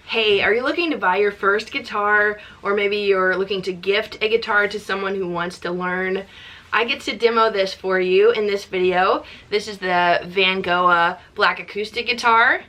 Hey, are you looking to buy your first guitar, or maybe you're looking to gift a guitar to someone who wants to learn? I get to demo this for you in this video. This is the Vangoa black acoustic guitar.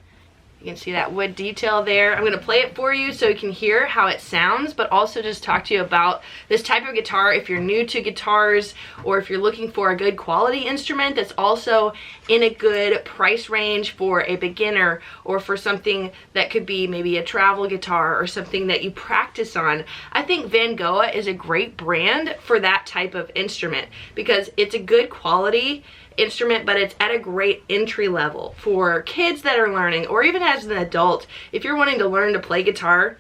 You can see that wood detail there. I'm gonna play it for you so you can hear how it sounds, but also just talk to you about this type of guitar if you're new to guitars, or if you're looking for a good quality instrument that's also in a good price range for a beginner, or for something that could be maybe a travel guitar or something that you practice on. I think Vangoa is a great brand for that type of instrument because it's a good quality instrument, but it's at a great entry level for kids that are learning, or even as an adult. If you're wanting to learn to play guitar,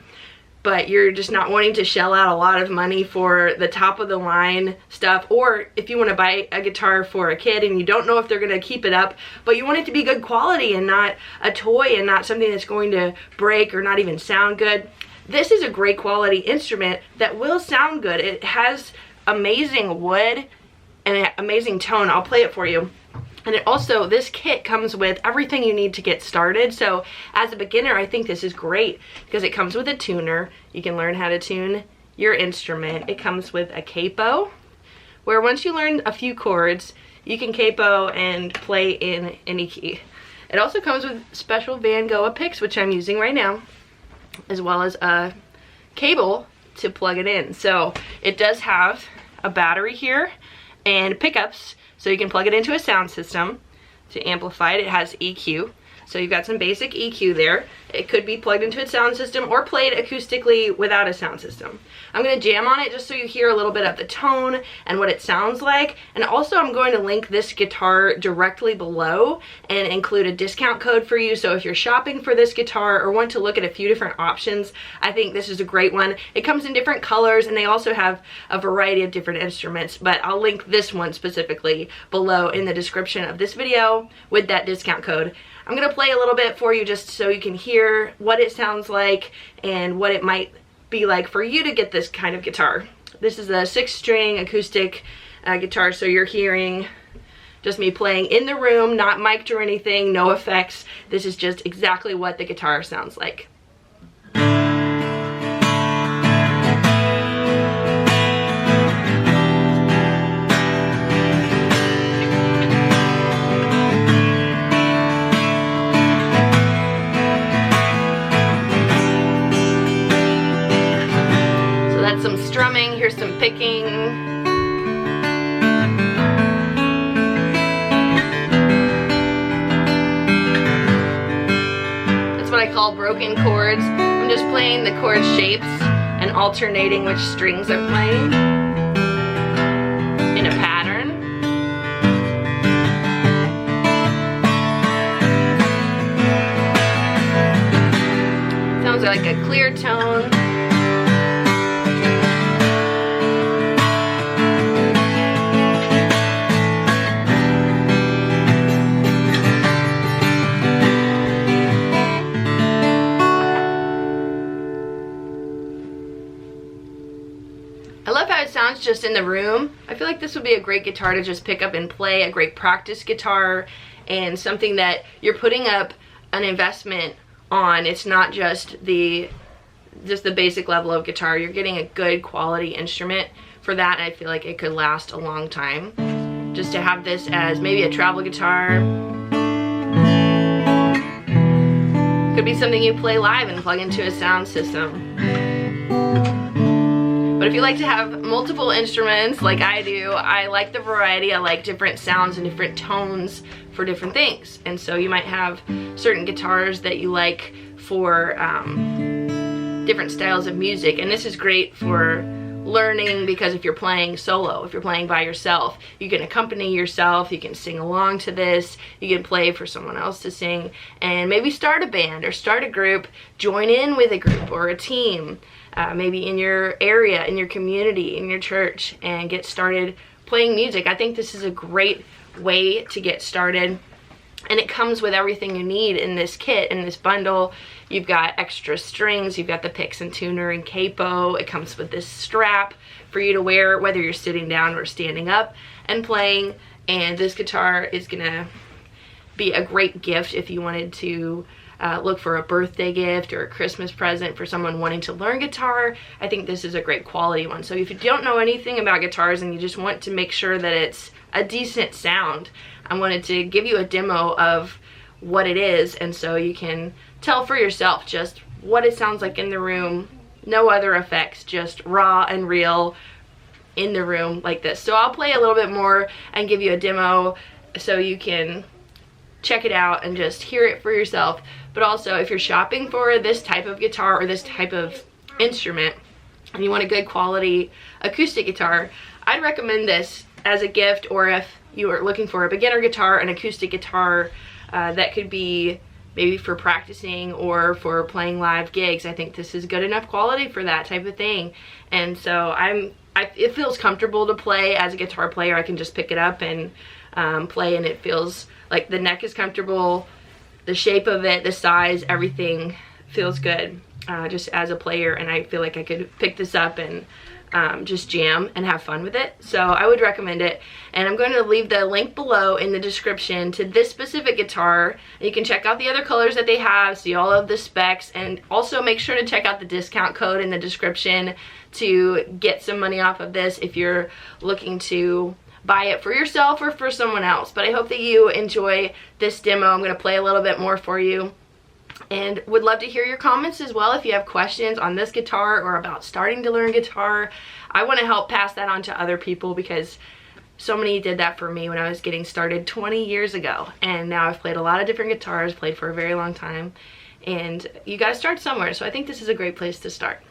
but you're just not wanting to shell out a lot of money for the top of the line stuff, or if you want to buy a guitar for a kid and you don't know if they're going to keep it up, but you want it to be good quality and not a toy and not something that's going to break or not even sound good, this is a great quality instrument that will sound good. It has amazing wood and an amazing tone. I'll play it for you. And it also, this kit comes with everything you need to get started. So as a beginner, I think this is great because it comes with a tuner. You can learn how to tune your instrument. It comes with a capo, where once you learn a few chords, you can capo and play in any key. It also comes with special Vangoa picks, which I'm using right now, as well as a cable to plug it in. So it does have a battery here and pickups, so you can plug it into a sound system to amplify it. It has EQ, so you've got some basic EQ there. It could be plugged into a sound system or played acoustically without a sound system. I'm going to jam on it just so you hear a little bit of the tone and what it sounds like. And also I'm going to link this guitar directly below and include a discount code for you. So if you're shopping for this guitar or want to look at a few different options, I think this is a great one. It comes in different colors and they also have a variety of different instruments, but I'll link this one specifically below in the description of this video with that discount code. I'm going to play a little bit for you just so you can hear what it sounds like and what it might be like for you to get this kind of guitar. This is a 6-string acoustic guitar, so you're hearing just me playing in the room, not mic'd or anything, no effects. This is just exactly what the guitar sounds like. Some strumming, here's some picking. That's what I call broken chords. I'm just playing the chord shapes and alternating which strings I'm playing in a pattern. Sounds like a clear tone. I love how it sounds just in the room. I feel like this would be a great guitar to just pick up and play, a great practice guitar, and something that you're putting up an investment on. It's not just the basic level of guitar. You're getting a good quality instrument for that, and I feel like it could last a long time. Just to have this as maybe a travel guitar. Could be something you play live and plug into a sound system. But if you like to have multiple instruments like I do, I like the variety. I like different sounds and different tones for different things. And so you might have certain guitars that you like for different styles of music. And this is great for learning because if you're playing solo, if you're playing by yourself, you can accompany yourself, you can sing along to this, you can play for someone else to sing, and maybe start a band or start a group, join in with a group or a team. Maybe in your area, in your community, in your church, and get started playing music. I think this is a great way to get started. And it comes with everything you need in this kit, in this bundle. You've got extra strings, you've got the picks and tuner and capo. It comes with this strap for you to wear whether you're sitting down or standing up and playing. And this guitar is gonna be a great gift if you wanted to look for a birthday gift or a Christmas present for someone wanting to learn guitar, I think this is a great quality one. So if you don't know anything about guitars and you just want to make sure that it's a decent sound, I wanted to give you a demo of what it is, and so you can tell for yourself just what it sounds like in the room. No other effects, just raw and real in the room like this. So I'll play a little bit more and give you a demo so you can check it out and just hear it for yourself. But also, if you're shopping for this type of guitar or this type of instrument and you want a good quality acoustic guitar, I'd recommend this as a gift, or if you are looking for a beginner guitar, an acoustic guitar that could be maybe for practicing or for playing live gigs. I think this is good enough quality for that type of thing. And so it feels comfortable to play as a guitar player. I can just pick it up and play, and it feels like the neck is comfortable, the shape of it, the size, everything feels good just as a player, and I feel like I could pick this up and just jam and have fun with it. So I would recommend it, and I'm going to leave the link below in the description to this specific guitar. You can check out the other colors that they have, see all of the specs, and also make sure to check out the discount code in the description to get some money off of this if you're looking to buy it for yourself or for someone else. But I hope that you enjoy this demo. I'm going to play a little bit more for you, and would love to hear your comments as well if you have questions on this guitar or about starting to learn guitar. I want to help pass that on to other people because so many did that for me when I was getting started 20 years ago, and now I've played a lot of different guitars, played for a very long time, and you got to start somewhere. So I think this is a great place to start.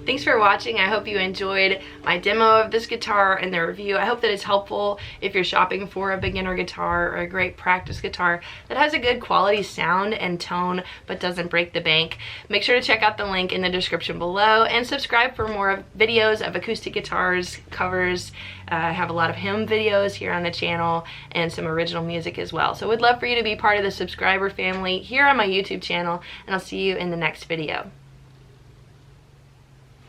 Thanks for watching. I hope you enjoyed my demo of this guitar and the review. I hope that it's helpful if you're shopping for a beginner guitar or a great practice guitar that has a good quality sound and tone but doesn't break the bank. Make sure to check out the link in the description below and subscribe for more videos of acoustic guitars, covers. I have a lot of hymn videos here on the channel and some original music as well. So we'd love for you to be part of the subscriber family here on my YouTube channel, and I'll see you in the next video.